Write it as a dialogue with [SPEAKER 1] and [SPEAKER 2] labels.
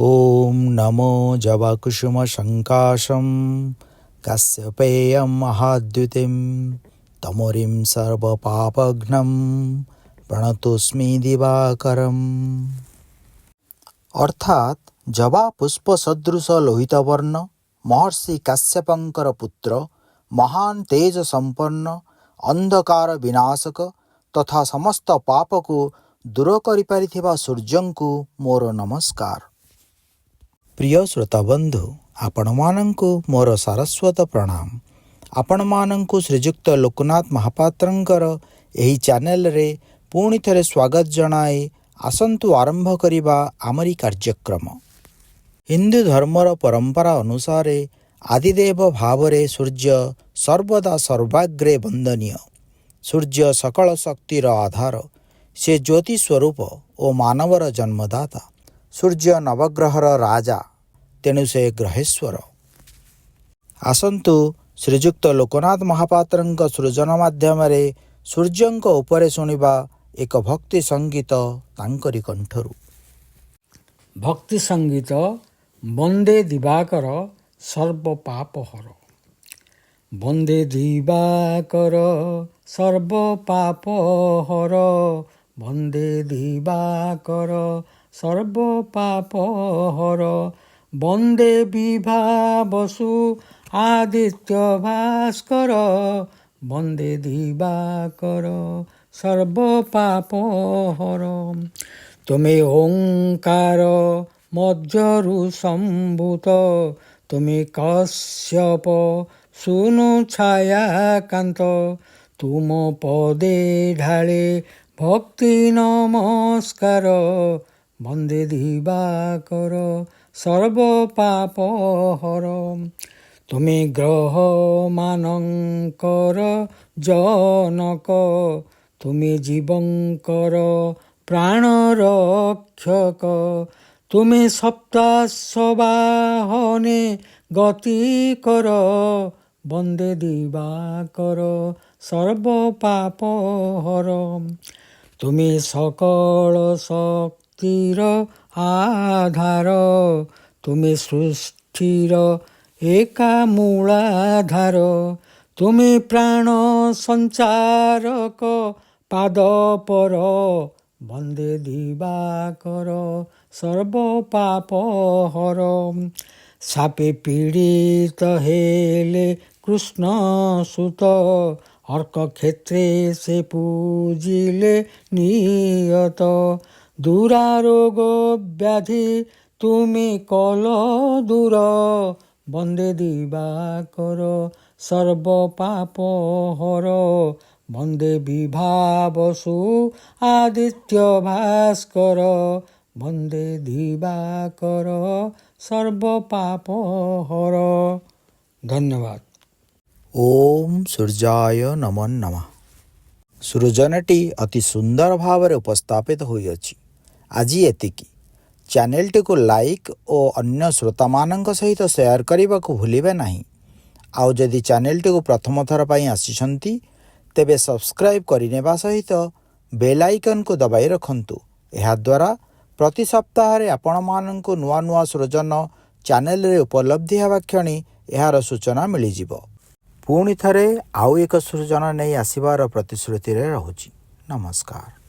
[SPEAKER 1] ॐ नमो जवाकुसुमसङ्काशं काश्यपेयं महाद्युतिं तमोरिं सर्वपापघ्नं प्रणतोस्मि दिवाकरम्। अर्थात जवा पुष्प सदृश लोहितवर्ण महर्षि काश्यपंकर पुत्र महान तेज संपन्न अंधकार विनाशक तथा समस्त पाप को दूर करिपारिथिबा सूर्यंकु मोर नमस्कार। प्रिय श्रोता बंधु आपण मानंकु मोर सारस्वत प्रणाम। आपण मानंकु श्रीजुक्त लोकनाथ महापात्रंकर एही चैनल रे पुणी थरे स्वागत जनाए आसंतु आरंभ करिबा आमरी कार्यक्रम। हिंदू धर्मर परंपरा अनुसार आदिदेव भावरे सूर्य सर्वदा सर्वाग्रे वंदनीय। सूर्य सकल शक्तिर आधार, से ज्योति स्वरूप और मानवर जन्मदाता। सूर्य नवग्रहर राजा, तेणु से ग्रहेश्वर। आसंतु श्रीजुक्त लोकनाथ महापात्रंक सृजन माध्यम सूर्यंक उपरे शुणिबा एक भक्ति संगीत तांकरी कंठरू।
[SPEAKER 2] भक्ति संगीत वंदे दिवाकर सर्व पाप हर। वंदे दिवाकर सर्व पाप हर। वंदे दिवाकर सर्व पाप हर। वंदे विभावसु आदित्य भास्कर। वंदे दिवाकर सर्व पाप हर। तुमे ओंकार मध्यरु संभूत। तुमे कश्यप सुनु छायाकांत। तुम पदे ढाळे भक्ति नमस्कार। वंदे दिवाकर सर्व पाप हर। तुमे ग्रह मानंकर जनक। तुमे जीवंकर प्राण रक्षक। तुमे सप्ताश्ववाहने गति कर। वंदे दिवाकर सर्व पाप हर। तुमे सकल शक्तिर आधार। तुमे सृष्टिर एका मूलाधार। तुमे प्राण संचारक पाद पर। वंदे दिवाकर सर्व पाप हर। सापे पीड़ित हेले कृष्ण सुत। अर्क क्षेत्रे से पूजिले नियत। दुरारोग व्याधि तुमे कल दूर। वंदे दिवाकर सर्व पाप हर। वंदे विभावसु आदित्य भास्कर। वंदे दिवाकर सर्व पाप हर। धन्यवाद।
[SPEAKER 1] ओम सूर्याय नमो नमः। सृजनटी अति सुंदर भाव उपस्थापित होइअछि। आज एतिकी चैनलटी को लाइक और अन्य श्रोता मानक सहित शेयर करने को भूलिबे नहीं। आउ जदि चैनलटी को प्रथम थर पाई आसिछंती तेबे सब्सक्राइब करनेबा सहित बेल आइकन को दबाई रखंतु। एहा द्वारा प्रति सप्ताह रे आपण माननकु नुआ नुआ सृजन चैनल रे उपलब्धि हेबा क्षणी एहार सूचना मिली जिवो। पुणी थरे आउ एक सृजन नहीं आसिबार प्रतिश्रुति रे रहुछि। नमस्कार।